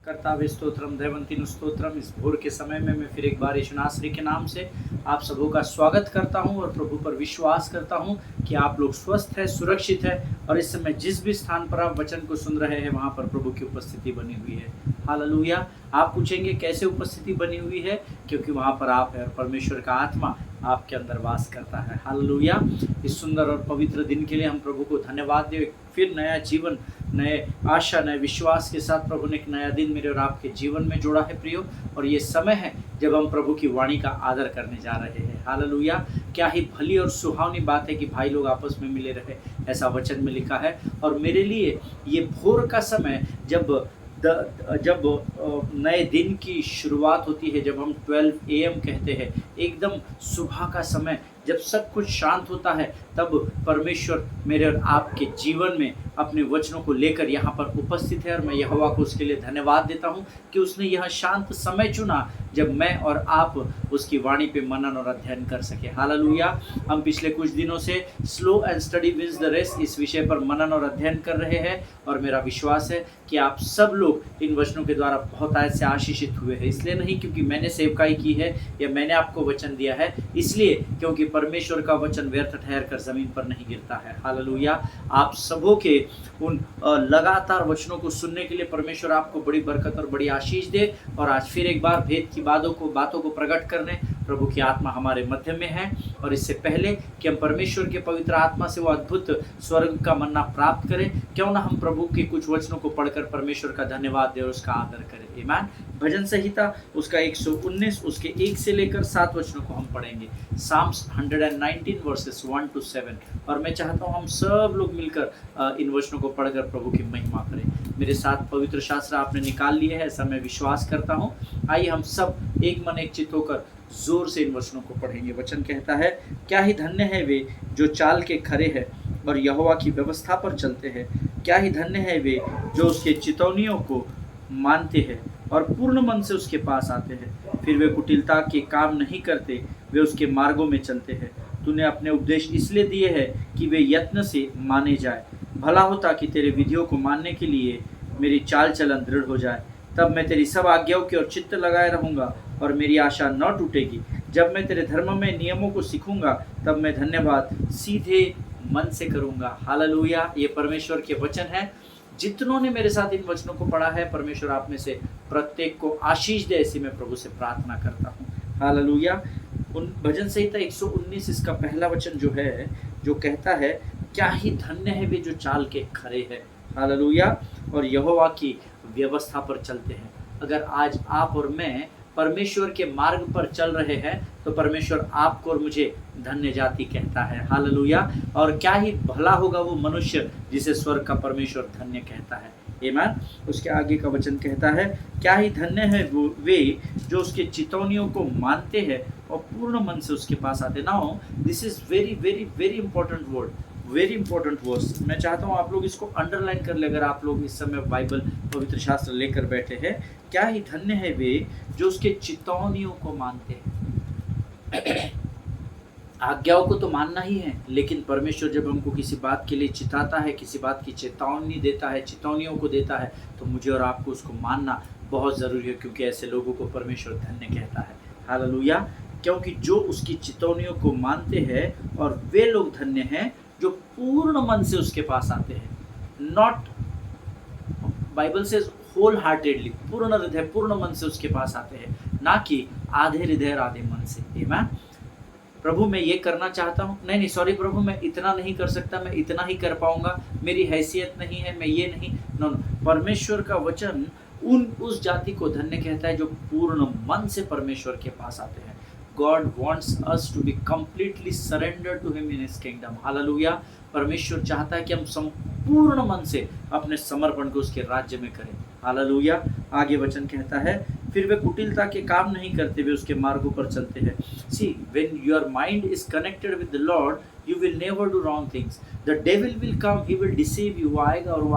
कर्तावे स्तोत्रम दैवंतिन स्तोत्रम। इस भोर के समय में मैं फिर एक बार यीशु नासरी के नाम से आप सबों का स्वागत करता हूं और प्रभु पर विश्वास करता हूं कि आप लोग स्वस्थ हैं, सुरक्षित हैं और इस समय जिस भी स्थान पर आप वचन को सुन रहे हैं वहां पर प्रभु की उपस्थिति बनी हुई है। हालेलुया। आप पूछेंगे कैसे उपस्थिति बनी हुई है? क्योंकि वहां पर आप है और परमेश्वर का आत्मा आपके अंदर वास करता है। हालेलुया। इस सुंदर और पवित्र दिन के लिए हम प्रभु को धन्यवाद दें। फिर नया जीवन, नए आशा, नए विश्वास के साथ प्रभु ने एक नया दिन मेरे और आपके जीवन में जोड़ा है प्रियो। और ये समय है जब हम प्रभु की वाणी का आदर करने जा रहे हैं। हालेलुया। क्या ही भली और सुहावनी बात है कि भाई लोग आपस में मिले रहे, ऐसा वचन में लिखा है। और मेरे लिए ये भोर का समय जब नए दिन की शुरुआत होती है, जब हम 12 AM कहते हैं, एकदम सुबह का समय जब सब कुछ शांत होता है, तब परमेश्वर मेरे और आपके जीवन में अपने वचनों को लेकर यहाँ पर उपस्थित है। और मैं यहोवा को उसके लिए धन्यवाद देता हूँ कि उसने यह शांत समय चुना जब मैं और आप उसकी वाणी पे मनन और अध्ययन कर सके। हालेलुया। हम पिछले कुछ दिनों से slow and study wins the race इस विषय पर मनन और अध्ययन कर रहे हैं और मेरा विश्वास है कि आप सब लोग इन वचनों के द्वारा बहुत आज से आशीषित हुए हैं। इसलिए नहीं क्योंकि मैंने सेवकाई की है या मैंने आपको वचन दिया है, इसलिए क्योंकि परमेश्वर का वचन व्यर्थ ठहर कर जमीन पर नहीं गिरता है। हालेलुया। आप सबों के उन लगातार वचनों को सुनने के लिए परमेश्वर आपको बड़ी बरकत और बड़ी आशीष दे। और आज फिर एक बार भेद की बातों को प्रकट करने प्रभु की आत्मा हमारे मध्य में है। और इससे पहले कि हम परमेश्वर के पवित्र आत्मा से वो अद्भुत स्वर्ग का मन्ना प्राप्त करें, क्यों ना हम प्रभु के कुछ वचनों को पढ़कर परमेश्वर का धन्यवाद दें और उसका आदर करें। आमीन। भजन संहिता उसका 119 उसके 1 से लेकर 7 वचनों को हम पढ़ेंगे। Psalms 119 verses 1 to 7। और मैं चाहता हूँ हम सब लोग मिलकर इन वचनों को पढ़कर प्रभु की महिमा करें। मेरे साथ पवित्र शास्त्र आपने निकाल लिए है, ऐसा मैं विश्वास करता हूँ। आइए हम सब एक मन एक चित्त होकर जोर से इन वचनों को पढ़ेंगे। वचन कहता है, क्या ही धन्य है वे जो चाल के खरे हैं और यहोवा की व्यवस्था पर चलते हैं। क्या ही धन्य है वे जो उसके चितौनियों को मानते हैं और पूर्ण मन से उसके पास आते हैं। फिर वे कुटिलता के काम नहीं करते, वे उसके मार्गों में चलते हैं। तूने अपने उपदेश इसलिए दिए हैं कि वे यत्न से माने जाए। भला होता कि तेरे विधियों को मानने के लिए मेरी चाल चलन दृढ़ हो जाए। तब मैं तेरी सब आज्ञाओं की ओर चित्त लगाए रहूँगा और मेरी आशा न टूटेगी। जब मैं तेरे धर्म में नियमों को सीखूंगा, तब मैं धन्यवाद सीधे मन से करूँगा। हालेलुया। ये परमेश्वर के वचन है। जितनों ने मेरे साथ इन वचनों को पढ़ा है, परमेश्वर आप में से प्रत्येक को आशीष दे, ऐसी मैं प्रभु से प्रार्थना करता हूँ। हालेलुया। उन भजन संहिता 119 इसका पहला वचन जो है, जो कहता है, क्या ही धन्य है वे जो चाल के खरे हैं। हालेलुया। और यहोवा की व्यवस्था पर चलते हैं। अगर आज आप और मैं परमेश्वर के मार्ग पर चल रहे हैं तो परमेश्वर आपको और मुझे धन्य जाति कहता है। हालेलुया। और क्या ही भला होगा वो मनुष्य जिसे स्वर्ग का परमेश्वर धन्य कहता है। आमीन। उसके आगे का वचन कहता है, क्या ही धन्य है वे जो उसके चितौनियों को मानते हैं और पूर्ण मन से उसके पास आते। Now this is very very very important word, very important words. मैं चाहता हूँ आप लोग इसको अंडरलाइन कर ले, अगर आप लोग इस समय बाइबल पवित्र शास्त्र लेकर बैठे हैं। क्या ही धन्य है वे जो उसके चितौनियों को मानते हैं। आज्ञाओं को तो मानना ही है, लेकिन परमेश्वर जब हमको किसी बात के लिए चिताता है, किसी बात की चेतावनी देता है, चितौनियों को देता है, तो मुझे और आपको उसको मानना बहुत ज़रूरी है, क्योंकि ऐसे लोगों को परमेश्वर धन्य कहता है। हालेलुया। क्योंकि जो उसकी चितौनियों को मानते हैं, और वे लोग धन्य हैं जो पूर्ण मन से उसके पास आते हैं। नॉट, बाइबल से होल हार्टेडली, पूर्ण हृदय पूर्ण मन से उसके पास आते हैं, ना कि आधे हृदय और आधे मन से। आमीन। प्रभु मैं ये करना चाहता हूँ, नहीं सॉरी प्रभु मैं इतना नहीं कर सकता, मैं इतना ही कर पाऊंगा, मेरी हैसियत नहीं है, मैं ये नहीं। नो, परमेश्वर का वचन उस जाति को धन्य कहता है जो पूर्ण मन से परमेश्वर के पास आते हैं। God wants us to be completely surrendered to Him in His kingdom. Hallelujah. परमेश्वर चाहता है कि हम संपूर्ण मन से अपने समर्पण को उसके राज्य में करें। हालेलुया। आगे वचन कहता है, फिर वे कुटिलता के काम नहीं करते, वे उसके मार्गों पर चलते हैं। See, when your mind is connected with the Lord, you will never do wrong things. The devil will come, he will deceive you। वो आएगा और वो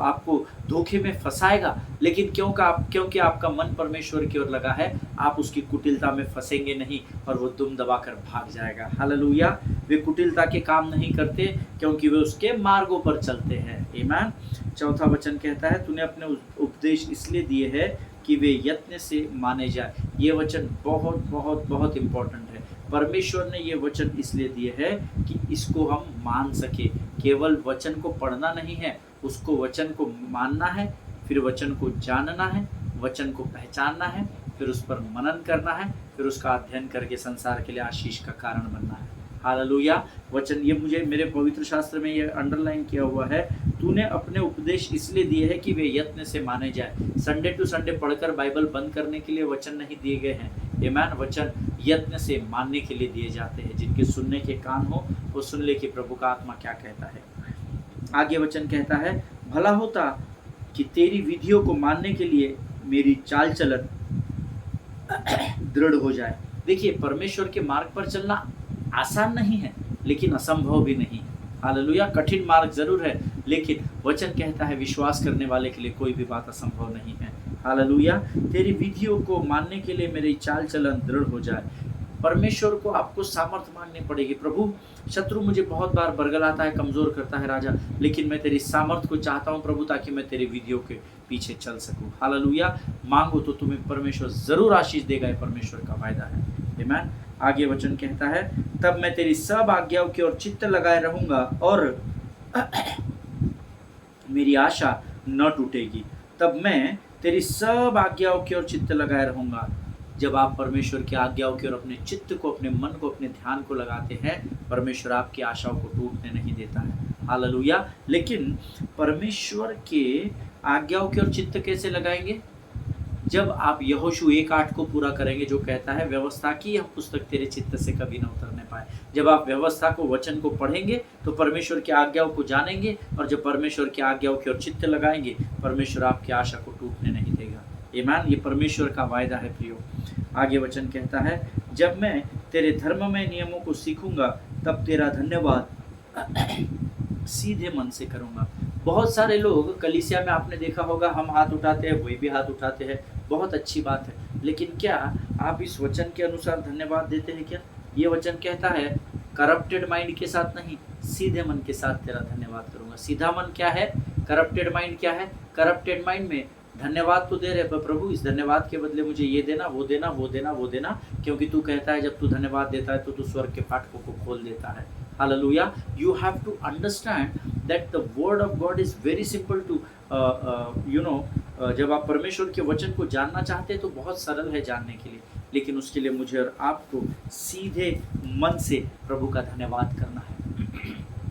आपको धोखे में फंसाएगा, लेकिन क्योंकि आपका मन परमेश्वर की ओर लगा है, आप उसकी कुटिलता में फंसेंगे नहीं और वो दुम दबाकर भाग जाएगा। हालेलुया। वे कुटिलता के काम नहीं करते क्योंकि वे उसके मार्गों पर चलते हैं। आमीन। चौथा वचन कहता है, तूने अपने उपदेश इसलिए दिए हैं कि वे यत्न से माने जाए। ये वचन बहुत बहुत बहुत इम्पोर्टेंट है। परमेश्वर ने ये वचन इसलिए दिए हैं कि इसको हम मान सके। केवल वचन को पढ़ना नहीं है, उसको वचन को मानना है, फिर वचन को जानना है, वचन को पहचानना है, फिर उस पर मनन करना है, फिर उसका अध्ययन करके संसार के लिए आशीष का कारण बनना है। हालेलुया। वचन ये मुझे मेरे पवित्र शास्त्र में ये अंडरलाइन किया हुआ है, तूने अपने उपदेश इसलिए दिए हैं कि वे यत्न से माने जाए। संडे टू संडे पढ़कर बाइबल बंद करने के लिए वचन नहीं दिए गए हैं। आमीन। वचन यत्न से मानने के लिए दिए जाते हैं। जिनके सुनने के कान हो वो सुन ले कि प्रभु का आत्मा क्या कहता है। आगे वचन कहता है, भला होता कि तेरी विधियों को मानने के लिए मेरी चाल चलन दृढ़ हो जाए। देखिए, परमेश्वर के मार्ग पर चलना आसान नहीं है, लेकिन असंभव भी नहीं है। हालेलुया। कठिन मार्ग जरूर है, लेकिन वचन कहता है विश्वास करने वाले के लिए कोई भी बात असंभव नहीं है। हालेलुया। तेरी विधियों को मानने के लिए मेरी चाल चलन दृढ़ हो जाए। परमेश्वर को आपको सामर्थ मांगनी पड़ेगी। प्रभु, शत्रु मुझे बहुत बार बरगलाता है, कमजोर करता है राजा, लेकिन मैं तेरी सामर्थ को चाहता हूँ प्रभु, ताकि मैं तेरी विधियों के पीछे चल सकूँ। हालेलुया। मांगो तो तुम्हें परमेश्वर जरूर आशीष देगा, ये परमेश्वर का वायदा है। आमीन। आगे वचन कहता है, तब मैं तेरी सब आज्ञाओं की ओर चित्त लगाए रहूंगा और मेरी आशा न टूटेगी। तब मैं तेरी सब आज्ञाओं की ओर चित्त लगाए रहूंगा। जब आप परमेश्वर की आज्ञाओं की ओर अपने चित्त को, अपने मन को, अपने ध्यान को लगाते हैं, परमेश्वर आपकी आशाओं को टूटने नहीं देता है। हालेलुया। लेकिन परमेश्वर के आज्ञाओं की ओर चित्त कैसे लगाएंगे? जब आप यहोशू 1:8 को पूरा करेंगे, जो कहता है व्यवस्था की यह पुस्तक तेरे चित्त से कभी न उतरने पाए। जब आप व्यवस्था को, वचन को पढ़ेंगे तो परमेश्वर की आज्ञाओं को जानेंगे, और जब परमेश्वर की आज्ञाओं की ओर चित्त लगाएंगे, परमेश्वर आपकी आशा को टूटने नहीं देगा। आमीन। ये परमेश्वर का वायदा है प्रियो। आगे वचन कहता है, जब मैं तेरे धर्ममय नियमों को सीखूंगा, तब तेरा धन्यवाद सीधे मन से करूंगा। बहुत सारे लोग कलीसिया में आपने देखा होगा, हम हाथ उठाते हैं, वही भी हाथ उठाते हैं, बहुत अच्छी बात है, लेकिन क्या आप इस वचन के अनुसार धन्यवाद देते हैं क्या? ये वचन कहता है करप्टेड माइंड के साथ नहीं, सीधे मन के साथ तेरा धन्यवाद करूंगा। सीधा मन क्या है? करप्टेड माइंड क्या है? करप्टेड माइंड में धन्यवाद तो दे रहे, पर प्रभु इस धन्यवाद के बदले मुझे ये देना, वो देना, वो देना, वो देना, क्योंकि तू कहता है जब तू धन्यवाद देता है तो तू स्वर्ग के फाटकों को खोल देता है। Hallelujah. You have to understand that the word of God is very simple to जब आप परमेश्वर के वचन को जानना चाहते हैं तो बहुत सरल है जानने के लिए, लेकिन उसके लिए मुझे और आपको सीधे मन से प्रभु का धन्यवाद करना है।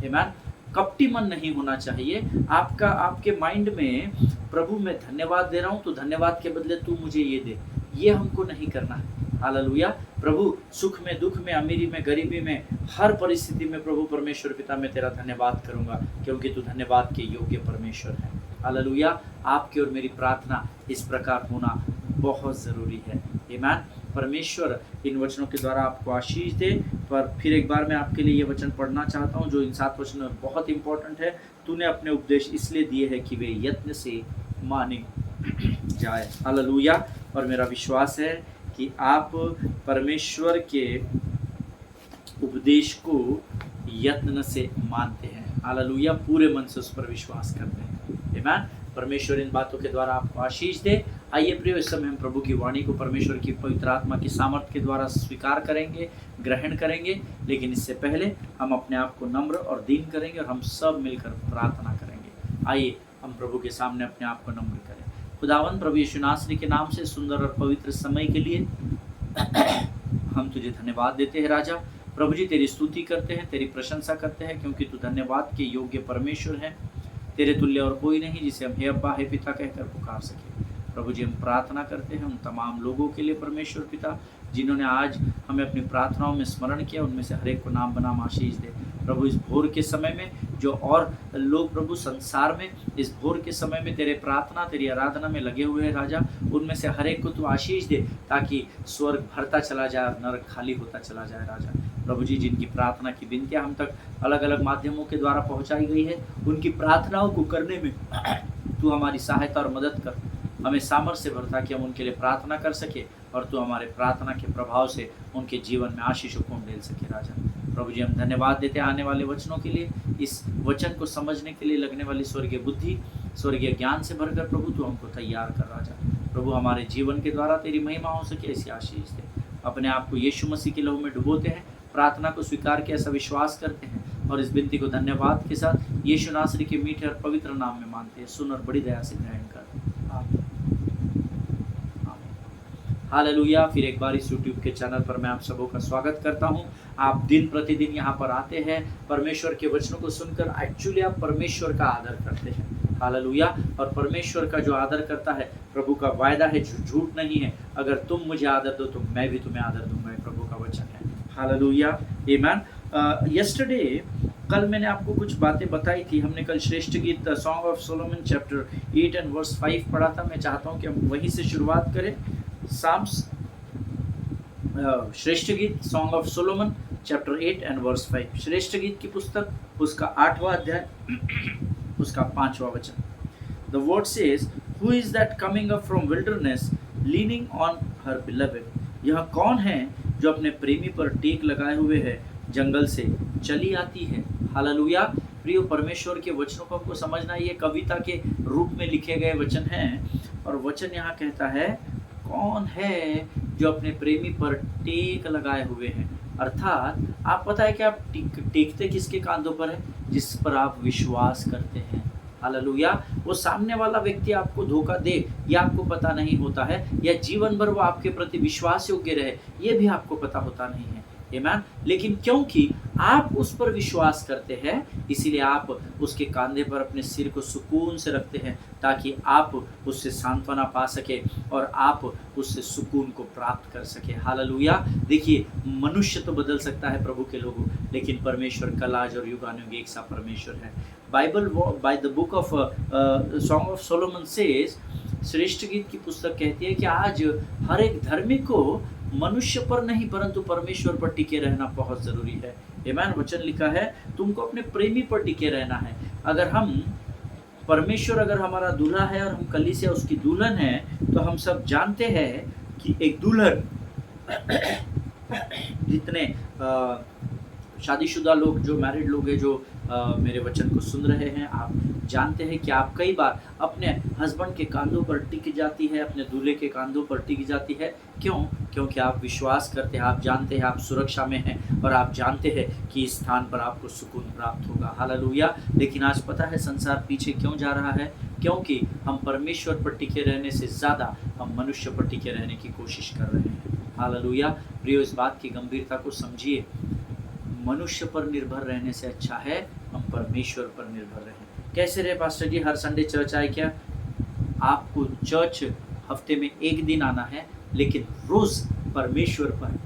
आमीन। कपटी मन नहीं होना चाहिए आपका। आपके माइंड में प्रभु मैं धन्यवाद दे रहा हूँ, तो धन्यवाद के बदले तू मुझे ये दे, ये हमको नहीं करना है। हालेलुया। प्रभु, सुख में, दुख में, अमीरी में, गरीबी में, हर परिस्थिति में प्रभु परमेश्वर पिता मैं तेरा धन्यवाद करूंगा, क्योंकि तू धन्यवाद के योग्य परमेश्वर है। हालेलुया। आपकी और मेरी प्रार्थना इस प्रकार होना बहुत ज़रूरी है। आमीन। परमेश्वर इन वचनों के द्वारा आपको आशीष दे। पर फिर एक बार मैं आपके लिए ये वचन पढ़ना चाहता हूँ, जो इन 7 वचनों में बहुत इंपॉर्टेंट है। तूने अपने उपदेश इसलिए दिए हैं कि वे यत्न से माने जाए। हालेलुया। और मेरा विश्वास है कि आप परमेश्वर के उपदेश को यत्न से मानते हैं। हालेलुया। पूरे मन से उस पर विश्वास करते हैं। आमीन। परमेश्वर इन बातों के द्वारा आपको आशीष दे। आइए प्रियो, इस समय हम प्रभु की वाणी को परमेश्वर की पवित्र आत्मा की सामर्थ्य के द्वारा स्वीकार करेंगे, ग्रहण करेंगे, लेकिन इससे पहले हम अपने आप को नम्र और दीन करेंगे और हम सब मिलकर प्रार्थना करेंगे। आइए हम प्रभु के सामने अपने आप को नम्र करें। खुदावन प्रभु यीशु नासरी के नाम से सुंदर और पवित्र समय के लिए हम तुझे धन्यवाद देते हैं राजा। प्रभु जी, तेरी स्तुति करते हैं, तेरी प्रशंसा करते हैं, क्योंकि तू धन्यवाद के योग्य परमेश्वर है। तेरे तुल्य और कोई नहीं जिसे हम हे अब्बा, हे पिता कहकर पुकार सके। प्रभु जी, हम प्रार्थना करते हैं उन तमाम लोगों के लिए परमेश्वर पिता, जिन्होंने आज हमें अपनी प्रार्थनाओं में स्मरण किया, उनमें से हर एक को नाम बनाम आशीष दे। प्रभु, इस भोर के समय में जो और लोग प्रभु संसार में इस भोर के समय में तेरे प्रार्थना, तेरी आराधना में लगे हुए हैं राजा, उनमें से हर एक को तू आशीष दे, ताकि स्वर्ग भरता चला जाए और नरक खाली होता चला जाए राजा। प्रभु जी, जिनकी प्रार्थना की विनतियाँ हम तक अलग अलग माध्यमों के द्वारा पहुँचाई गई है, उनकी प्रार्थनाओं को करने में तू हमारी सहायता और मदद कर, हमें सामर्थ्य भर, ताकि हम उनके लिए प्रार्थना कर सके और तू हमारे प्रार्थना के प्रभाव से उनके जीवन में आशीषों को उंडेल सके राजा। प्रभु जी, हम धन्यवाद देते हैं आने वाले वचनों के लिए, इस वचन को समझने के लिए लगने वाली स्वर्गीय बुद्धि स्वर्गीय ज्ञान से भरकर प्रभु तू हमको तैयार कर राजा। प्रभु हमारे जीवन के द्वारा तेरी महिमा हो सके ऐसी आशीष दे। अपने आप को यीशु मसीह के लहू में डुबोते हैं, प्रार्थना को स्वीकार किया ऐसा विश्वास करते हैं और इस विनती को धन्यवाद के साथ यीशु नासरी के मीठे और पवित्र नाम में मांगते हैं। सुन और बड़ी दया से ग्रहण कर, आमीन। हालेलुया। फिर एक बार इस यूट्यूब के चैनल पर मैं आप सबों का स्वागत करता हूं। आप दिन प्रतिदिन यहाँ पर आते हैं, परमेश्वर के वचनों को सुनकर एक्चुअली आप परमेश्वर का आदर करते हैं। हालेलुया। और परमेश्वर का जो आदर करता है, प्रभु का वायदा है, झूठ नहीं है, अगर तुम मुझे आदर दो तो मैं भी तुम्हें आदर दूंगा, प्रभु का वचन है। हालेलुया, आमीन। यस्टरडे कल मैंने आपको कुछ बातें बताई थी। हमने कल श्रेष्ठ गीत song of Solomon chapter 8 and verse 5 पढ़ा था। मैं चाहता हूँ कि हम वहीं से शुरुआत करें। साम्स श्रेष्ठ गीत song of Solomon chapter 8 and verse 5, श्रेष्ठ गीत की पुस्तक उसका 8वां अध्याय उसका 5वां वचन। The word says, who is that coming up from wilderness leaning on her beloved. यह कौन है जो अपने प्रेमी पर टेक लगाए हुए है, जंगल से चली आती है। हालेलुया। प्रिय परमेश्वर के वचनों को हमको समझना, ये कविता के रूप में लिखे गए वचन हैं और वचन यहाँ कहता है कौन है जो अपने प्रेमी पर टेक लगाए हुए हैं। अर्थात आप पता है कि आप टेकते किसके कांधों पर है, जिस पर आप विश्वास करते हैं। हालेलुया। वो सामने वाला व्यक्ति आपको धोखा दे या आपको पता नहीं होता है, या जीवन भर वो आपके प्रति विश्वास योग्य रहे, ये भी आपको पता होता नहीं है। आमीन। लेकिन क्योंकि आप उस पर विश्वास करते हैं, इसीलिए आप उसके कंधे पर अपने सिर को सुकून से रखते हैं, ताकि आप उससे सांत्वना पा सके और आप उससे सुकून को प्राप्त कर सके। हालेलुया। देखिए, मनुष्य तो बदल सकता है प्रभु के लोगों, लेकिन परमेश्वर कल आज और युगानुयुग एक सा परमेश्वर है। Bible by the book of song of Solomon says, श्रेष्ठ गीत की पुस्तक कहती है कि आज हर एक धर्मी को मनुष्य पर नहीं परंतु परमेश्वर पर टिके रहना बहुत जरूरी है। आमीन। वचन लिखा है तुमको अपने प्रेमी पर टिके रहना है। अगर हम परमेश्वर अगर हमारा दूल्हा है और हम कलीसिया उसकी दुल्हन है, तो हम सब जानते हैं कि एक दुल्हन जितने शादीशुदा लोग, जो मैरिड लोग हैं, जो मेरे वचन को सुन रहे हैं, आप जानते हैं कि आप कई बार अपने हस्बैंड के कांधों पर टिक जाती है, अपने दूल्हे के कांधों पर टिक जाती है। क्यों? क्योंकि आप विश्वास करते हैं, आप जानते हैं आप सुरक्षा में हैं और आप जानते हैं कि इस स्थान पर आपको सुकून प्राप्त होगा। हालेलुया। लेकिन आज पता है संसार पीछे क्यों जा रहा है? क्योंकि हम परमेश्वर पर टिके रहने से ज़्यादा हम मनुष्य पर टिके रहने की कोशिश कर रहे हैं। हालेलुया। प्रियो, इस बात की गंभीरता को समझिए। मनुष्य पर निर्भर रहने से अच्छा है हम परमेश्वर पर निर्भर रहें। कैसे रहे पास्टर जी, हर संडे चर्च आए क्या? आपको चर्च हफ्ते में एक दिन आना है, लेकिन रोज परमेश्वर पर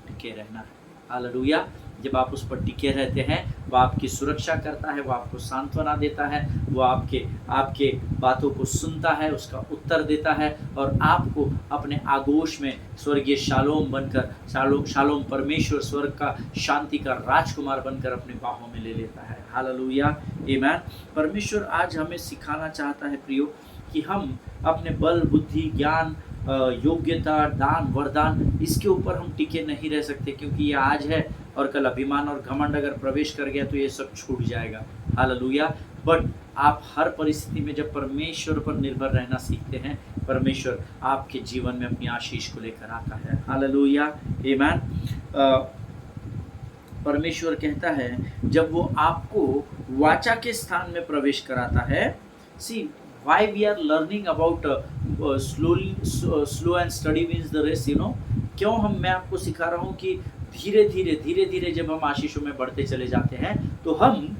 टिके रहना है। हालेलुया। जब आप उस पर टिके रहते हैं, वो आपकी सुरक्षा करता है, वो आपको सांत्वना देता है, वो आपके बातों को सुनता है, उसका उत्तर देता है और आपको अपने आगोश में स्वर्गीय शालोम बनकर, शालोम परमेश्वर स्वर्ग का शांति का राजकुमार बनकर अपने बाहों में ले लेता है। हालेलुया, आमीन। परमेश्वर आज हमें सिखाना चाहता है प्रियो कि हम अपने बल, बुद्धि, ज्ञान, योग्यता, दान, वरदान, इसके ऊपर हम टिके नहीं रह सकते, क्योंकि ये आज है और कल अभिमान और घमंड अगर प्रवेश कर गया तो ये सब छूट जाएगा। हालेलुया। बट आप हर परिस्थिति में जब परमेश्वर पर निर्भर रहना सीखते हैं, परमेश्वर आपके जीवन में अपनी आशीष को लेकर आता है। हालेलुया, आमीन। परमेश्वर कहता है जब वो आपको वाचा के स्थान में प्रवेश कराता है, सी why we are learning about slow and steady wins the race, you know। क्यों मैं आपको सिखा रहा हूँ कि धीरे धीरे जब हम आशीषों में बढ़ते चले जाते हैं तो हम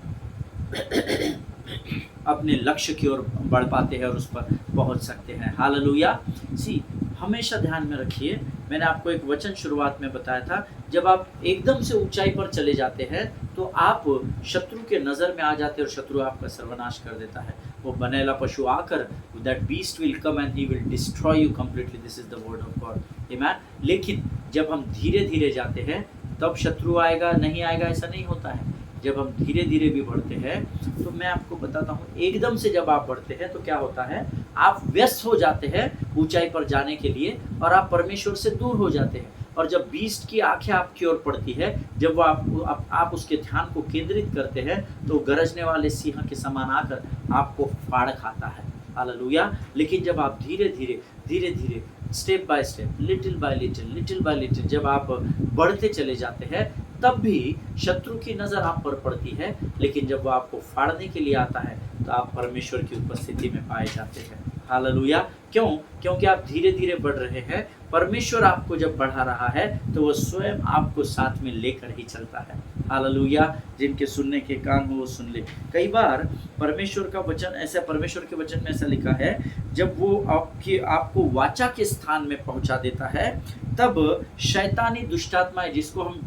अपने लक्ष्य की ओर बढ़ पाते हैं और उस पर पहुंच सकते हैं। हालेलुया। सी, हमेशा ध्यान में रखिए, मैंने आपको एक वचन शुरुआत में बताया था, जब आप एकदम से ऊंचाई पर चले जाते हैं तो आप शत्रु के नज़र में आ जाते हैं और शत्रु आपका सर्वनाश कर देता है। वो बनेला पशु आकर, that beast will come and he will destroy you completely. This is the word of God, आमीन। लेकिन जब हम धीरे धीरे जाते हैं तब शत्रु आएगा, नहीं आएगा ऐसा नहीं होता है। जब हम धीरे धीरे भी बढ़ते हैं तो मैं आपको बताता हूँ, एकदम से जब आप बढ़ते हैं तो क्या होता है, आप व्यस्त हो जाते हैं ऊंचाई पर जाने के लिए और आप परमेश्वर से दूर हो जाते हैं। और जब बीस्ट की आंखें आपकी ओर पड़ती है, जब वो आप उसके ध्यान को केंद्रित करते हैं, तो गरजने वाले सिंह के समान आकर आपको फाड़ खाता है। हालेलुया। लेकिन जब आप धीरे धीरे step by step, little bye little जब आप बढ़ते चले जाते हैं, तब भी शत्रु की नज़र आप पर पड़ती है, लेकिन जब वो आपको फाड़ने के लिए आता है, तो आप परमेश्वर की उपस्थिति में पाए जाते हैं। हालेलुया। क्यों? क्योंकि आप धीरे धीरे बढ़ रहे हैं। परमेश्वर आपको जब बढ़ा रहा है, तो वो स्वयं आपको साथ में लेकर ही चलता है। हालेलुया। जिनके सुनने के कान हो वो सुन ले। कई बार परमेश्वर के वचन में ऐसा लिखा है, जब वो आपको वाचा के स्थान में पहुंचा देता है, तब शैतानी दुष्टात्माएं, जिसको हम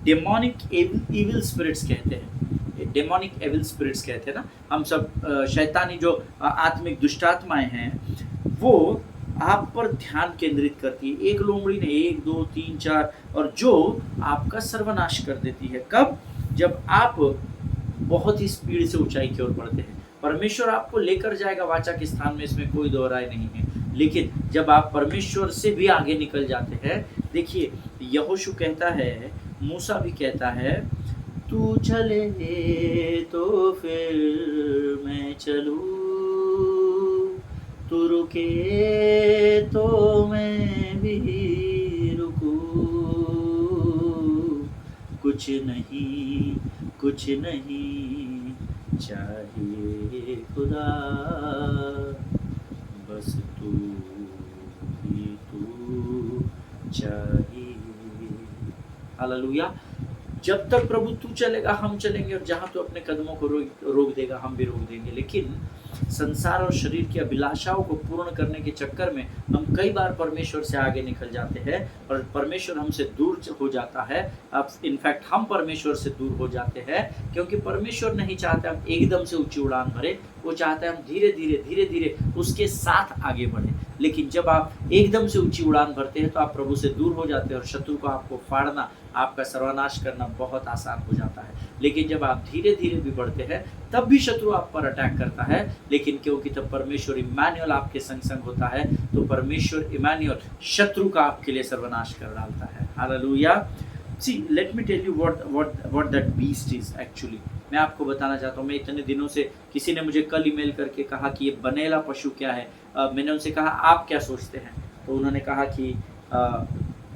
डेमोनिक एविल स्पिरिट्स कहते हैं, डेमोनिक एविल स्पिरिट्स कहते हैं ना, हम सब शैतानी जो आत्मिक दुष्टात्माएं हैं, वो आप पर ध्यान केंद्रित करती है। एक लोमड़ी ने 1 2 3 4 और जो आपका सर्वनाश कर देती है। कब? जब आप बहुत ही स्पीड से ऊंचाई की ओर बढ़ते हैं। परमेश्वर आपको लेकर जाएगा वाचा के स्थान में, इसमें कोई दो राय नहीं है। लेकिन जब आप परमेश्वर से भी आगे निकल जाते हैं, देखिए यहोशू कहता है, मूसा भी कहता है, तू चले तो फिर मैं चलूं, तू रुके तो मैं भी रुकूं, कुछ नहीं चाहिए खुदा, बस तू चाहिए। हालेलुया। जब तक प्रभु तू चलेगा हम चलेंगे, और जहाँ तू अपने कदमों को रोक देगा हम भी रोक देंगे। लेकिन संसार और शरीर की अभिलाषाओं को पूर्ण करने के चक्कर में हम कई बार परमेश्वर से आगे निकल जाते हैं, और परमेश्वर हमसे दूर हो जाता है। अब इनफैक्ट हम परमेश्वर से दूर हो जाते हैं, क्योंकि परमेश्वर नहीं चाहते हम एकदम से ऊंची उड़ान भरें। वो चाहते हैं हम धीरे धीरे उसके साथ आगे बढ़ें। लेकिन जब आप एकदम से ऊंची उड़ान भरते हैं, तो आप प्रभु से दूर हो जाते हैं, और शत्रु को आपको फाड़ना, आपका सर्वनाश करना बहुत आसान हो जाता है। लेकिन जब आप धीरे धीरे भी बढ़ते हैं, तब भी शत्रु आप पर अटैक करता है, लेकिन क्योंकि तब परमेश्वर इम्मानुएल आपके संग होता है, तो परमेश्वर इम्मानुएल शत्रु का आपके लिए सर्वनाश कर डालता है। Hallelujah. See, let me tell you what that beast is actually. मैं आपको बताना चाहता हूँ। मैं इतने दिनों से, किसी ने मुझे कल ईमेल करके कहा कि ये बनेला पशु क्या है। मैंने उनसे कहा आप क्या सोचते हैं, तो उन्होंने कहा कि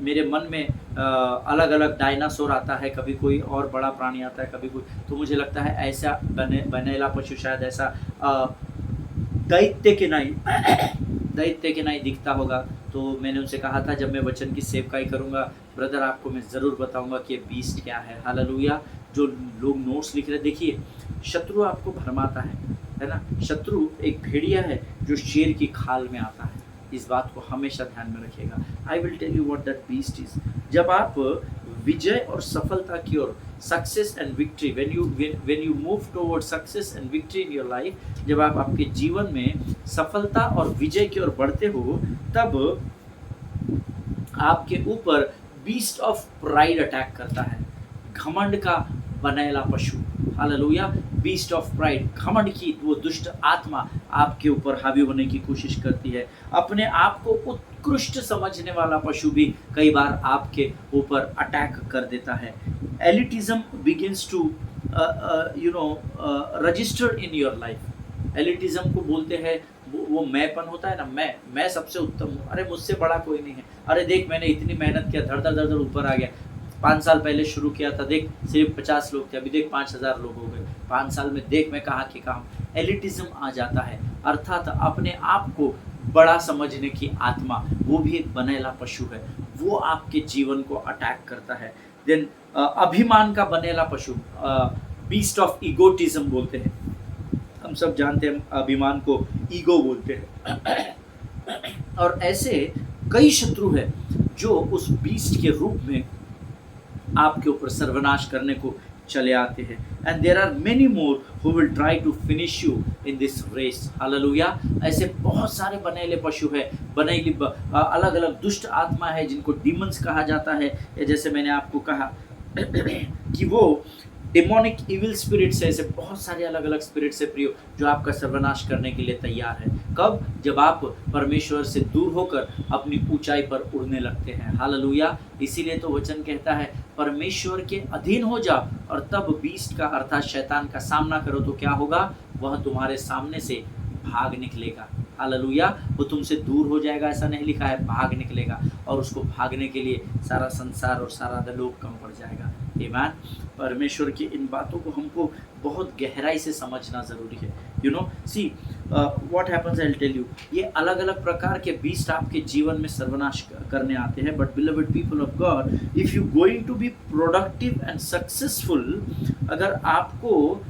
मेरे मन में अलग अलग डायनासोर आता है, कभी कोई और बड़ा प्राणी आता है, कभी कोई, तो मुझे लगता है ऐसा बनेला पशु शायद ऐसा दैत्य के नहीं दिखता होगा। तो मैंने उनसे कहा था, जब मैं वचन की सेवकाई करूंगा ब्रदर, आपको मैं ज़रूर बताऊंगा कि ये बीस्ट क्या है। हालेलुया। जो लोग नोट्स लिख रहे, देखिए शत्रु आपको भरमाता है ना। शत्रु एक भेड़िया है जो शेर की खाल में आता है। इस बात को हमेशा ध्यान में रखिएगा। I will tell you what that beast is. जब आप विजय और सफलता की ओर, success and victory, when you move toward success and victory in your life, जब आप आपके जीवन में सफलता और विजय की ओर बढ़ते हो, तब आपके ऊपर बीस्ट ऑफ प्राइड अटैक करता है, घमंड का बनेला पशु। हालेलुया। बीस्ट ऑफ प्राइड, घमंड की वो दुष्ट आत्मा आपके ऊपर हावी होने की कोशिश करती है। अपने आप को उत्कृष्ट समझने वाला पशु भी कई बार आपके ऊपर अटैक कर देता है। Elitism begins to register in your life. Elitism को बोलते हैं, वो मैंपन होता है ना, मैं सबसे उत्तम हूँ, अरे मुझसे बड़ा कोई नहीं है, अरे देख मैंने इतनी मेहनत किया, धड़ ऊपर आ गया, 5 साल पहले शुरू किया था, देख सिर्फ 50 लोग थे, अभी देख 5000 लोग हो गए, 5 साल में देख मैं कहाँ के कहाँ। एलिटिज्म आ जाता है, अर्थात अपने आप को बड़ा समझने की आत्मा, वो भी एक बनेला पशु है, वो आपके जीवन को अटैक करता है। देन अभिमान का बनेला पशु, बीस्ट ऑफ ईगोटिज्म बोलते हैं। हम सब जानते हैं अभिमान को ईगो बोलते हैं। और ऐसे कई शत्रु हैं जो उस बीस्ट के रूप में आपके ऊपर सर्वनाश करने को चले आते हैं। And there are many more who will try to finish you in this race. Hallelujah. ऐसे बहुत सारे बनेले पशु है, बनेली अलग अलग दुष्ट आत्मा है, जिनको डीमंस कहा जाता है, या जैसे मैंने आपको कहा कि वो डेमोनिक इविल स्पिरिट्स है, ऐसे बहुत सारे अलग अलग स्पिरिट्स है प्रियो, जो आपका सर्वनाश करने के लिए तैयार है। कब? जब आप परमेश्वर से दूर होकर अपनी ऊंचाई पर उड़ने लगते हैं। हालेलुया। इसीलिए तो वचन कहता है परमेश्वर के अधीन हो जाओ और तब बीस्ट का अर्थात शैतान का सामना करो, तो क्या होगा? वह तुम्हारे सामने से भाग निकलेगा। हालेलुया। वो तुमसे दूर हो जाएगा ऐसा नहीं लिखा है, भाग निकलेगा, और उसको भागने के लिए सारा संसार और सारा लोक कम पड़ जाएगा। आमीन। परमेश्वर की इन बातों को हमको बहुत गहराई से समझना ज़रूरी है। You know see what happens, I will tell you, ये अलग अलग प्रकार के बीस्ट आपके जीवन में सर्वनाश करने आते हैं। But believed people of God, if you going to be productive and successful, अगर आपको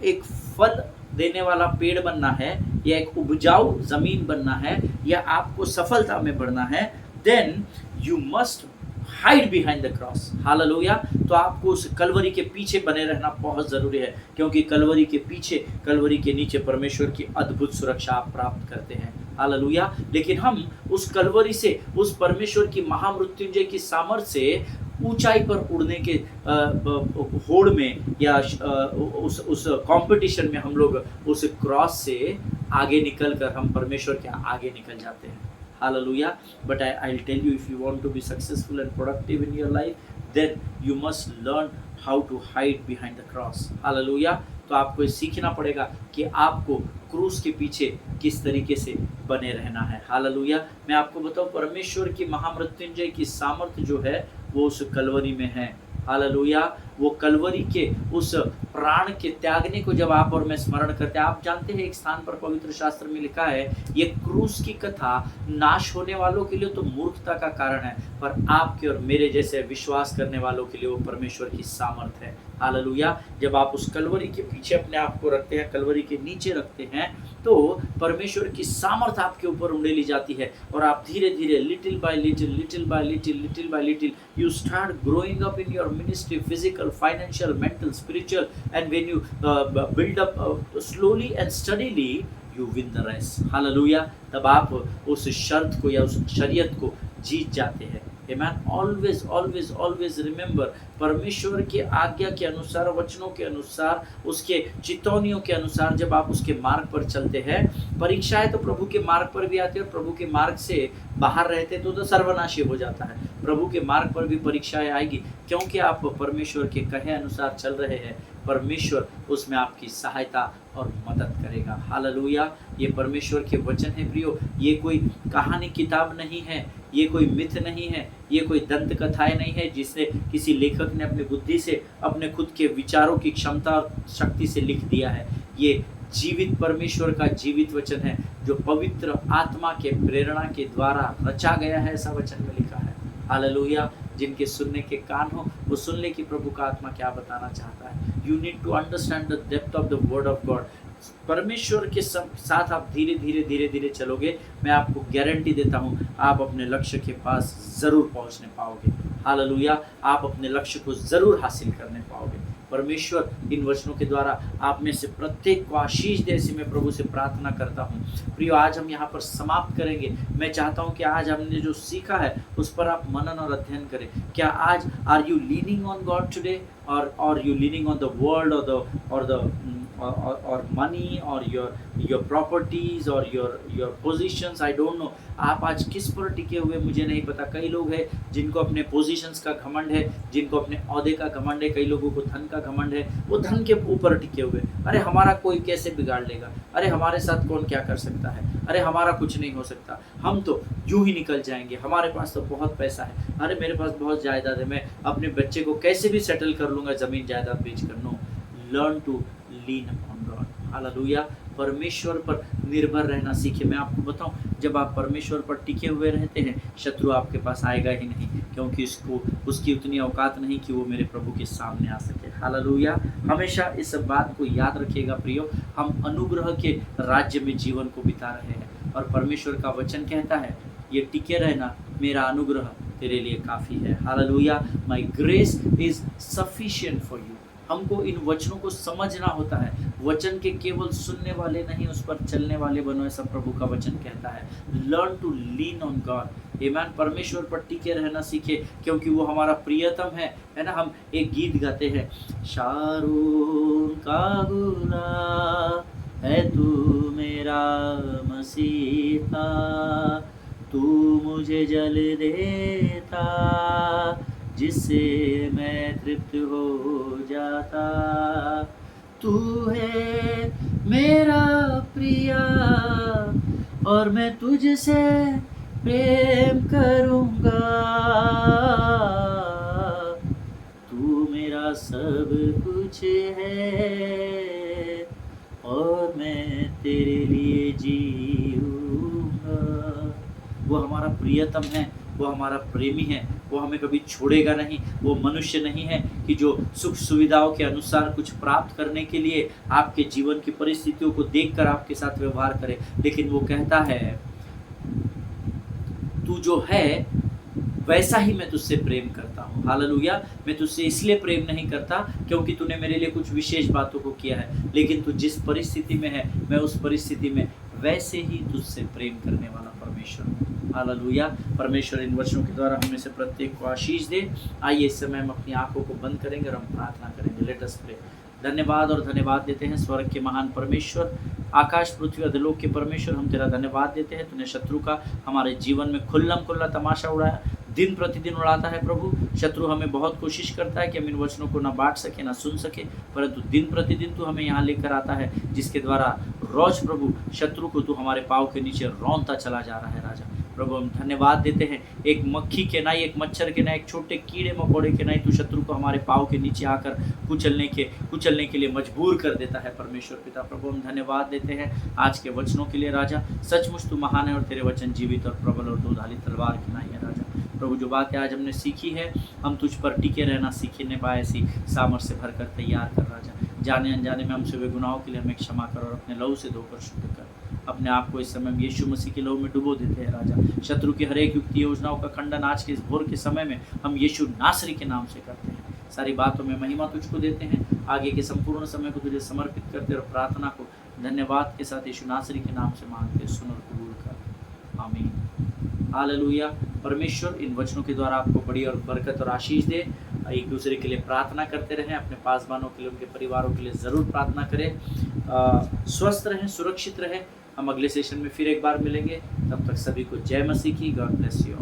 एक फल देने वाला पेड़ बनना है, या एक उपजाऊ जमीन बनना है, या आपको सफलता में बढ़ना है, then you must hide behind the cross. Hallelujah. तो आपको उस कलवरी के पीछे बने रहना बहुत ज़रूरी है, क्योंकि कलवरी के पीछे, कलवरी के नीचे परमेश्वर की अद्भुत सुरक्षा आप प्राप्त करते हैं। हालेलुया। लेकिन हम उस कलवरी से, उस परमेश्वर की महामृत्युंजय की सामर्थ्य से ऊंचाई पर उड़ने के होड़ में, या उस कंपटीशन में हम लोग उस क्रॉस से आगे निकल कर हम परमेश्वर के आगे निकल जाते हैं। Hallelujah. But I'll tell you, if you want to be successful and productive in your life, then you must learn how to hide behind the cross. Hallelujah. तो आपको सीखना पड़ेगा कि आपको क्रूस के पीछे किस तरीके से बने रहना है। हालेलुया। मैं आपको बताऊं, परमेश्वर की महामृत्युंजय की सामर्थ्य जो है वो उस कलवरी में है। हालेलुया। वो कलवरी के उस प्राण के त्यागने को जब आप और मैं स्मरण करते हैं, आप जानते हैं एक स्थान पर पवित्र शास्त्र में लिखा है, ये क्रूस की कथा नाश होने वालों के लिए तो मूर्खता का कारण है, पर आपके और मेरे जैसे विश्वास करने वालों के लिए वो परमेश्वर की सामर्थ है। हालेलुया। जब आप उस कलवरी के पीछे अपने आप को रखते हैं, कलवरी के नीचे रखते हैं, तो परमेश्वर की सामर्थ आपके ऊपर उंडेली जाती है, और आप धीरे धीरे little bye little, little bye little, little bye little, you start growing up in your ministry, physical, financial, mental, spiritual, and when you build up slowly and steadily, you win the race. Hallelujah. तब आप उस शर्त को या उस शरीयत को जीत जाते हैं। Amen. Always, always, always remember, परमेश्वर की आज्ञा के अनुसार, वचनों के अनुसार, उसके चितौनियों के अनुसार जब आप उसके मार्ग पर चलते हैं, परीक्षाएं तो प्रभु के मार्ग पर भी आती है, और प्रभु के मार्ग से बाहर रहते तो सर्वनाशी हो जाता है। प्रभु के मार्ग पर भी परीक्षाएं आएगी, क्योंकि आप परमेश्वर के कहे अनुसार चल रहे हैं। परमेश्वर उसमें आपकी सहायता और मदद करेगा। हालेलुया। ये परमेश्वर के वचन है प्रियो, ये कोई कहानी किताब नहीं है, ये कोई मिथ नहीं है, ये कोई दंत कथाएं नहीं है जिसने किसी लेखक ने अपनी बुद्धि से, अपने खुद के विचारों की क्षमता और शक्ति से लिख दिया है। ये जीवित परमेश्वर का जीवित वचन है, जो पवित्र आत्मा के प्रेरणा के द्वारा रचा गया है, ऐसा वचन में लिखा है। हालेलुया। जिनके सुनने के कान हो वो सुन ले कि प्रभु का आत्मा क्या बताना चाहता है। You need to understand the depth of the word of God. परमेश्वर के साथ आप धीरे धीरे धीरे धीरे चलोगे, मैं आपको गारंटी देता हूँ आप अपने लक्ष्य के पास ज़रूर पहुँचने पाओगे। हालेलुया। आप अपने लक्ष्य को ज़रूर हासिल करने पाओगे। परमेश्वर इन वचनों के द्वारा आप में से प्रत्येक को आशीष दे, ऐसी मैं प्रभु से प्रार्थना करता हूँ। प्रियो, आज हम यहाँ पर समाप्त करेंगे। मैं चाहता हूँ कि आज हमने जो सीखा है उस पर आप मनन और अध्ययन करें। क्या आज are you leaning on God today, और you leaning on the world, or money, or your properties, or your positions? I don't know आप आज किस पर टिके हुए मुझे नहीं पता। कई लोग हैं जिनको अपने पोजीशंस का घमंड है, जिनको अपने औहदे का घमंड है, कई लोगों को धन का घमंड है, वो धन के ऊपर टिके हुए। अरे हमारा कोई कैसे बिगाड़ लेगा, अरे हमारे साथ कौन क्या कर सकता है, अरे हमारा कुछ नहीं हो सकता, हम तो यूं ही निकल जाएंगे, हमारे पास तो बहुत पैसा है, अरे मेरे पास बहुत जायदाद है, मैं अपने बच्चे को कैसे भी सेटल कर लूँगा ज़मीन जायदाद बेच कर। No, learn to lean upon God. Hallelujah. परमेश्वर पर निर्भर रहना सीखे। मैं आपको बताऊं, जब आप परमेश्वर पर टिके हुए रहते हैं, शत्रु आपके पास आएगा ही नहीं, क्योंकि उसकी उतनी औकात नहीं कि वो मेरे प्रभु के सामने आ सके। हालेलुया। हमेशा इस बात को याद रखिएगा प्रियो, हम अनुग्रह के राज्य में जीवन को बिता रहे हैं, और परमेश्वर का वचन कहता है ये टिके रहना, मेरा अनुग्रह तेरे लिए काफ़ी है। Hallelujah. My grace is sufficient for you. हमको इन वचनों को समझना होता है। वचन के केवल सुनने वाले नहीं, उस पर चलने वाले बनो, ऐसा प्रभु का वचन कहता है। Learn to lean on God. ईमान परमेश्वर पर टिके रहना सीखे, क्योंकि वो हमारा प्रियतम है ना। हम एक गीत गाते हैं, शारून का गुलाब है तू मेरा मसीहा, तू मुझे जल देता जिससे मैं तृप्त हो जाता, तू है मेरा प्रिया और मैं तुझसे प्रेम करूँगा, तू मेरा सब कुछ है और मैं तेरे लिए जीऊँगा। वो हमारा प्रियतम है, वो हमारा प्रेमी है, वो हमें कभी छोड़ेगा नहीं। वो मनुष्य नहीं है कि जो सुख सुविधाओं के अनुसार कुछ प्राप्त करने के लिए आपके जीवन की परिस्थितियों को देखकर आपके साथ व्यवहार करे, लेकिन वो कहता है तू जो है वैसा ही मैं तुझसे प्रेम करता हूँ। हालेलुया। मैं तुझसे इसलिए प्रेम नहीं करता क्योंकि तूने मेरे लिए कुछ विशेष बातों को किया है, लेकिन तू जिस परिस्थिति में है मैं उस परिस्थिति में वैसे ही तुझसे प्रेम करने वाला परमेश्वर हूँ। हालेलुया। परमेश्वर इन वचनों के द्वारा हमें से प्रत्येक को आशीष दे। आइए इस समय हम अपनी आंखों को बंद करेंगे और हम प्रार्थना करेंगे। Let us pray. धन्यवाद और धन्यवाद देते हैं स्वर्ग के महान परमेश्वर, आकाश पृथ्वी अधोलोक के परमेश्वर, हम तेरा धन्यवाद देते हैं। तूने शत्रु का हमारे जीवन में खुल्लम खुल्ला तमाशा उड़ाया, दिन प्रतिदिन उड़ाता है प्रभु। शत्रु हमें बहुत कोशिश करता है कि हम इन वचनों को ना बांट सके ना सुन सके, परंतु दिन प्रतिदिन तू हमें यहाँ लेकर आता है, जिसके द्वारा रोज प्रभु शत्रु को तू हमारे पाँव के नीचे रौंदता चला जा रहा है। राजा प्रभु हम धन्यवाद देते हैं, एक मक्खी के नाई, एक मच्छर के नाई, एक छोटे कीड़े मकोड़े के नाई तू शत्रु को हमारे पाँव के नीचे आकर कुचलने के लिए मजबूर कर देता है। परमेश्वर पिता प्रभु हम धन्यवाद देते हैं आज के वचनों के लिए। राजा सचमुच तू महान है और तेरे वचन जीवित और प्रबल और दोधारी तलवार की नाई है। राजा प्रभु जो बातें आज हमने सीखी है, हम तुझ पर टिके रहना सीखने पाए, ऐसी सामर्थ्य से भरकर तैयार कर। राजा जाने अनजाने में हमसे हुए गुनाहों के लिए हमें क्षमा कर और अपने लहू से धोकर शुद्ध कर। अपने आप को इस समय हम यीशु मसीह के लहू में डुबो देते हैं। राजा शत्रु की हर एक युक्ति योजनाओं का खंडन आज के इस भोर के समय में हम यीशु नासरी के नाम से करते हैं। सारी बातों में महिमा तुझको देते हैं। आगे के संपूर्ण समय को तुझे समर्पित करते और प्रार्थना को धन्यवाद के साथ यीशु नासरी के नाम से मांगते, सुन और कबूल कर। आमीन। हालेलुया। परमेश्वर इन वचनों के द्वारा आपको बड़ी और बरकत और आशीष दे। एक दूसरे के लिए प्रार्थना करते रहें, अपने पासवानों के लिए, उनके परिवारों के लिए ज़रूर प्रार्थना करें। स्वस्थ रहें, सुरक्षित रहें। हम अगले सेशन में फिर एक बार मिलेंगे। तब तक सभी को जय मसीह की। God bless you.